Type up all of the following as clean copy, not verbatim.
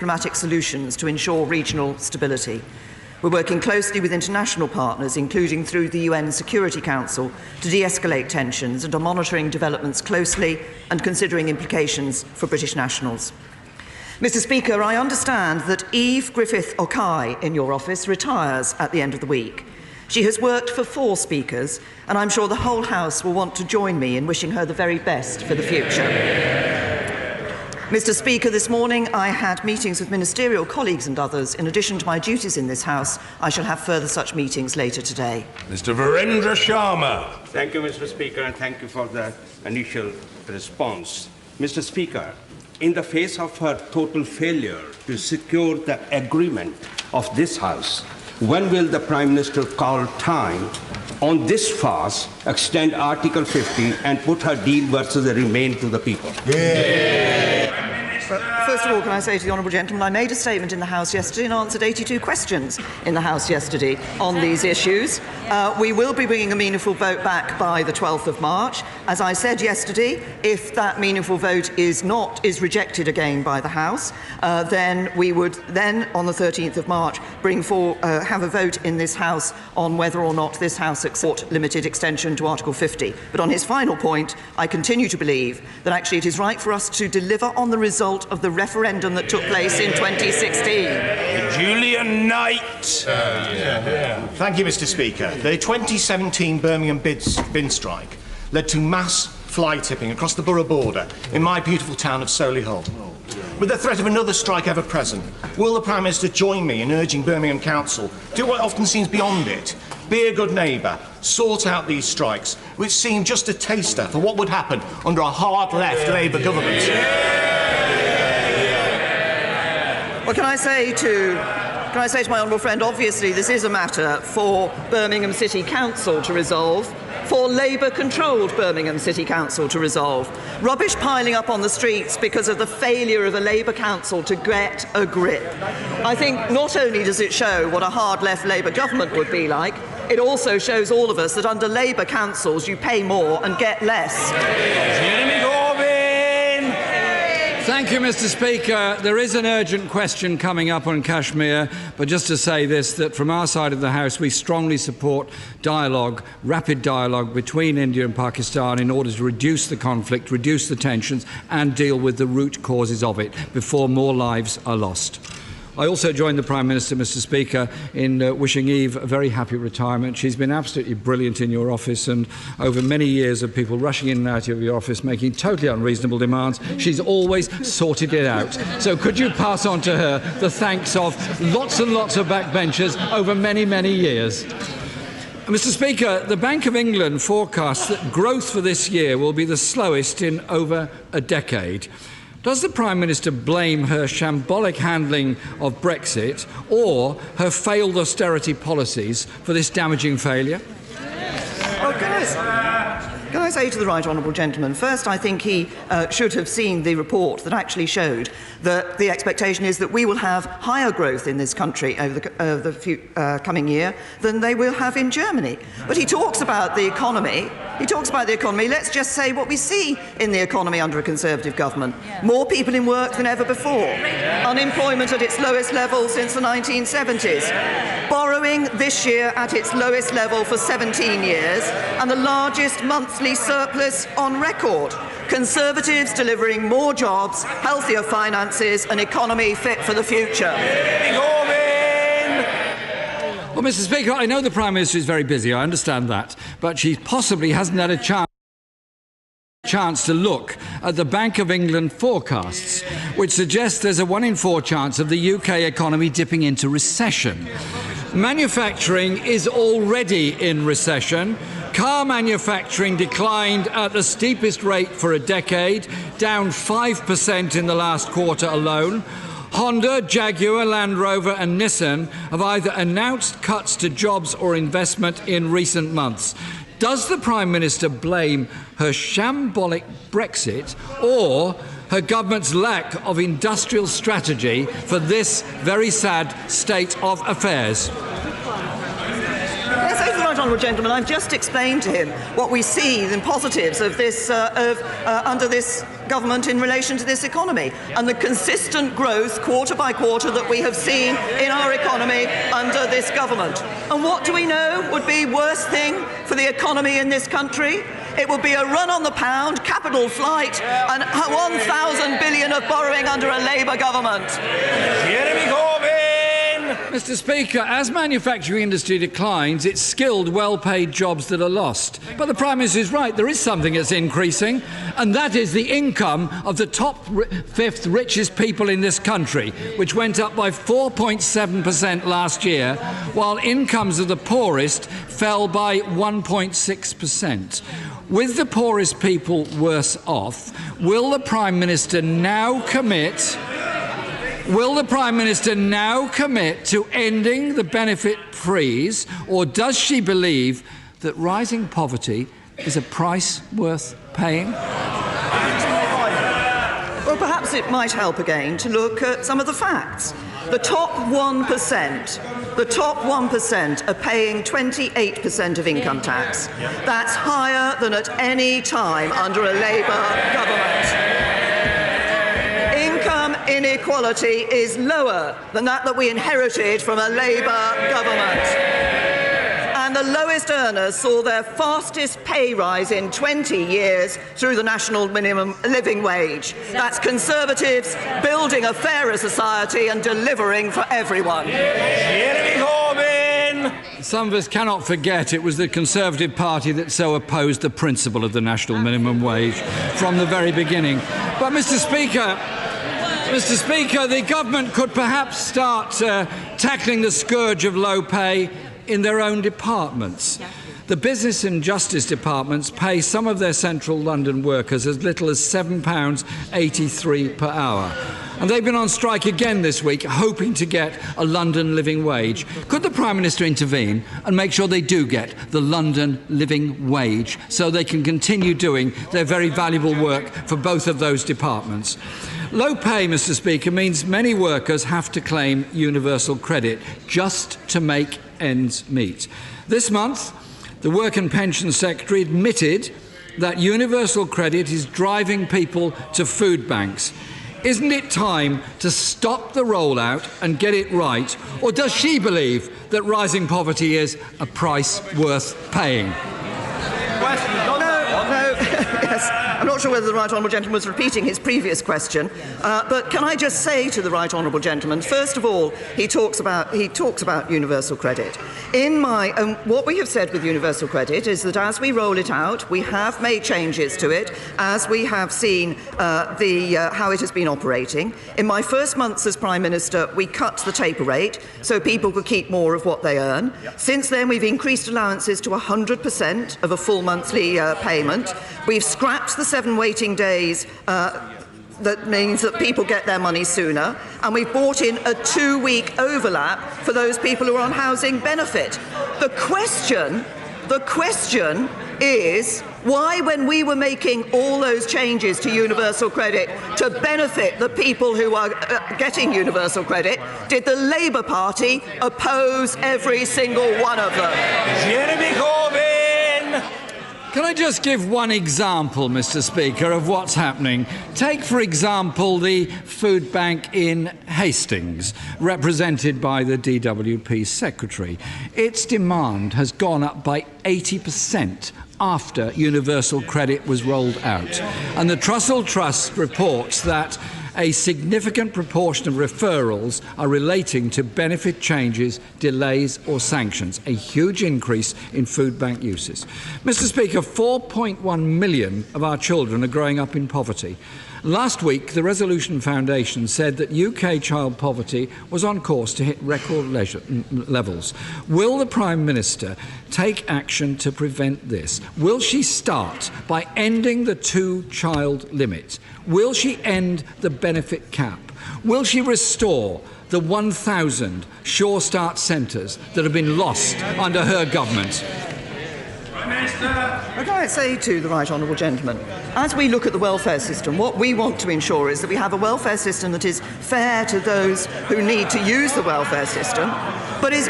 diplomatic solutions to ensure regional stability. We're working closely with international partners, including through the UN Security Council, to de-escalate tensions and are monitoring developments closely and considering implications for British nationals. Mr. Speaker, I understand that Eve Griffith-Okai in your office retires at the end of the week. She has worked for 4 speakers, and I'm sure the whole House will want to join me in wishing her the very best for the future. Mr. Speaker, this morning I had meetings with ministerial colleagues and others. In addition to my duties in this House, I shall have further such meetings later today. Mr. Virendra Sharma. Thank you, Mr. Speaker, and thank you for the initial response. Mr. Speaker, in the face of her total failure to secure the agreement of this House, when will the Prime Minister call time on this farce, extend Article 50 and put her deal versus the Remain to the people? First of all, can I say to the honourable gentleman, I made a statement in the House yesterday and answered 82 questions in the House yesterday on these issues. We will be bringing a meaningful vote back by the 12th of March. As I said yesterday, if that meaningful vote is rejected again by the House, then we would then, on the 13th of March, have a vote in this House on whether or not this House accepts limited extension to Article 50. But on his final point, I continue to believe that actually it is right for us to deliver on the result of the referendum that took place in 2016. Julian Knight. Thank you, Mr. Speaker. The 2017 Birmingham bin strike led to mass fly tipping across the borough border in my beautiful town of Solihull. With the threat of another strike ever present, will the Prime Minister join me in urging Birmingham Council to do what often seems beyond it? Be a good neighbour, sort out these strikes, which seem just a taster for what would happen under a hard-left Labour government. Well, can I say to my honourable friend, obviously this is a matter for Birmingham City Council to resolve, for Labour-controlled Birmingham City Council to resolve. Rubbish piling up on the streets because of the failure of a Labour council to get a grip. I think not only does it show what a hard-left Labour government would be like, it also shows all of us that under Labour councils you pay more and get less. Thank you, Mr. Speaker. There is an urgent question coming up on Kashmir, but just to say this, that from our side of the House, we strongly support dialogue, rapid dialogue between India and Pakistan in order to reduce the conflict, reduce the tensions and deal with the root causes of it before more lives are lost. I also join the Prime Minister, Mr. Speaker, in wishing Eve a very happy retirement. She's been absolutely brilliant in your office, and over many years of people rushing in and out of your office making totally unreasonable demands, she's always sorted it out. So could you pass on to her the thanks of lots and lots of backbenchers over many, many years? Mr. Speaker, the Bank of England forecasts that growth for this year will be the slowest in over a decade. Does the Prime Minister blame her shambolic handling of Brexit or her failed austerity policies for this damaging failure? Well, can I say to the right honourable gentleman, first I think he should have seen the report that actually showed that the expectation is that we will have higher growth in this country over the coming year than they will have in Germany. But he talks about the economy. Let's just say what we see in the economy under a Conservative government. More people in work than ever before. Unemployment at its lowest level since the 1970s. Borrowing this year at its lowest level for 17 years. And the largest monthly surplus on record. Conservatives delivering more jobs, healthier finances, an economy fit for the future. Well, Mr. Speaker, I know the Prime Minister is very busy, I understand that, but she possibly hasn't had a chance to look at the Bank of England forecasts, which suggest there's a 1 in 4 chance of the UK economy dipping into recession. Manufacturing is already in recession. Car manufacturing declined at the steepest rate for a decade, down 5% in the last quarter alone. Honda, Jaguar, Land Rover and Nissan have either announced cuts to jobs or investment in recent months. Does the Prime Minister blame her shambolic Brexit or her government's lack of industrial strategy for this very sad state of affairs? Honourable gentleman, I've just explained to him what we see in positives of this under this government in relation to this economy and the consistent growth quarter by quarter that we have seen in our economy under this government. And what do we know would be worst thing for the economy in this country? It would be a run on the pound, capital flight, and 1,000 billion of borrowing under a Labour government. Jeremy Corbyn! Mr. Speaker, as manufacturing industry declines, it's skilled, well-paid jobs that are lost. But the Prime Minister is right, there is something that's increasing, and that is the income of the top fifth richest people in this country, which went up by 4.7% last year, while incomes of the poorest fell by 1.6%. With the poorest people worse off, will the Prime Minister now commit to ending the benefit freeze, or does she believe that rising poverty is a price worth paying? Well, perhaps it might help again to look at some of the facts. The top 1% are paying 28% of income tax. That's higher than at any time under a Labour government. Income inequality is lower than that we inherited from a Labour government. And the lowest earners saw their fastest pay rise in 20 years through the national minimum living wage. That's Conservatives building a fairer society and delivering for everyone. Jeremy Corbyn! Some of us cannot forget it was the Conservative Party that so opposed the principle of the national minimum wage from the very beginning. But, Mr. Speaker, the government could perhaps start tackling the scourge of low pay in their own departments. The Business and Justice departments pay some of their central London workers as little as £7.83 per hour. And they've been on strike again this week, hoping to get a London living wage. Could the Prime Minister intervene and make sure they do get the London living wage so they can continue doing their very valuable work for both of those departments? Low pay, Mr. Speaker, means many workers have to claim universal credit just to make ends meet. This month, the Work and Pension Secretary admitted that universal credit is driving people to food banks. Isn't it time to stop the rollout and get it right? Or does she believe that rising poverty is a price worth paying? Yes. I'm not sure whether the Right Honourable Gentleman was repeating his previous question, but can I just say to the Right Honourable Gentleman, first of all, he talks about universal credit. What we have said with universal credit is that as we roll it out, we have made changes to it, as we have seen how it has been operating. In my first months as Prime Minister, we cut the taper rate so people could keep more of what they earn. Since then, we've increased allowances to 100% of a full monthly payment. We've scrapped the 7 waiting days that means that people get their money sooner, and we've brought in a 2-week overlap for those people who are on housing benefit. The question is why, when we were making all those changes to universal credit to benefit the people who are getting universal credit, did the Labour Party oppose every single one of them? Jeremy Corbyn! Can I just give one example, Mr. Speaker, of what's happening? Take, for example, the food bank in Hastings, represented by the DWP Secretary. Its demand has gone up by 80% after universal credit was rolled out. And the Trussell Trust reports that a significant proportion of referrals are relating to benefit changes, delays or sanctions, a huge increase in food bank uses. Mr. Speaker, 4.1 million of our children are growing up in poverty. Last week, the Resolution Foundation said that UK child poverty was on course to hit record levels. Will the Prime Minister take action to prevent this? Will she start by ending the 2-child limit? Will she end the benefit cap? Will she restore the 1,000 Sure Start centres that have been lost under her government? Can I say to the Right Honourable Gentleman, as we look at the welfare system, what we want to ensure is that we have a welfare system that is fair to those who need to use the welfare system, but is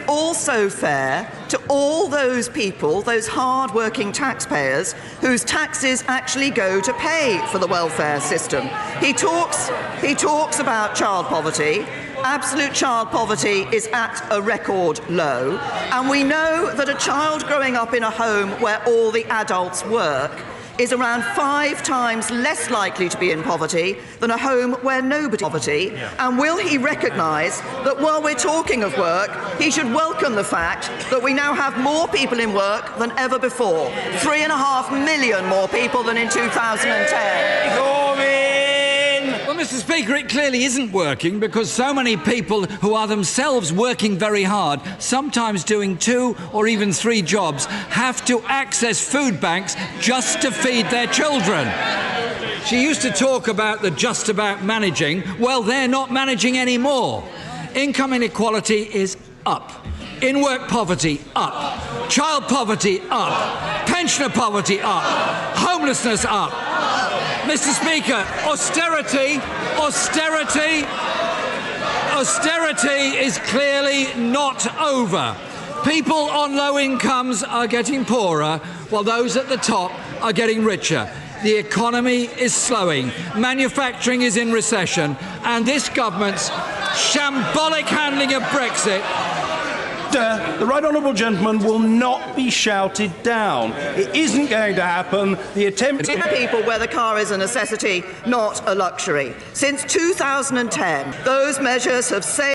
also fair to all those people, those hard-working taxpayers, whose taxes actually go to pay for the welfare system. He talks about child poverty. Absolute child poverty is at a record low, and we know that a child growing up in a home where all the adults work is around 5 times less likely to be in poverty than a home where nobody poverty. And will he recognise that while we're talking of work, he should welcome the fact that we now have more people in work than ever before, 3.5 million more people than in 2010. Well, Mr. Speaker, it clearly isn't working because so many people who are themselves working very hard, sometimes doing 2 or even 3 jobs, have to access food banks just to feed their children. She used to talk about the just about managing. Well, they're not managing anymore. Income inequality is up. In-work poverty, up. Child poverty, up. Pensioner poverty, up. Homelessness, up. Mr. Speaker, austerity is clearly not over. People on low incomes are getting poorer, while those at the top are getting richer. The economy is slowing, manufacturing is in recession, and this government's shambolic handling of Brexit. The right honourable gentleman will not be shouted down. It isn't going to happen. The attempt... people where the car is a necessity, not a luxury. Since 2010, those measures have saved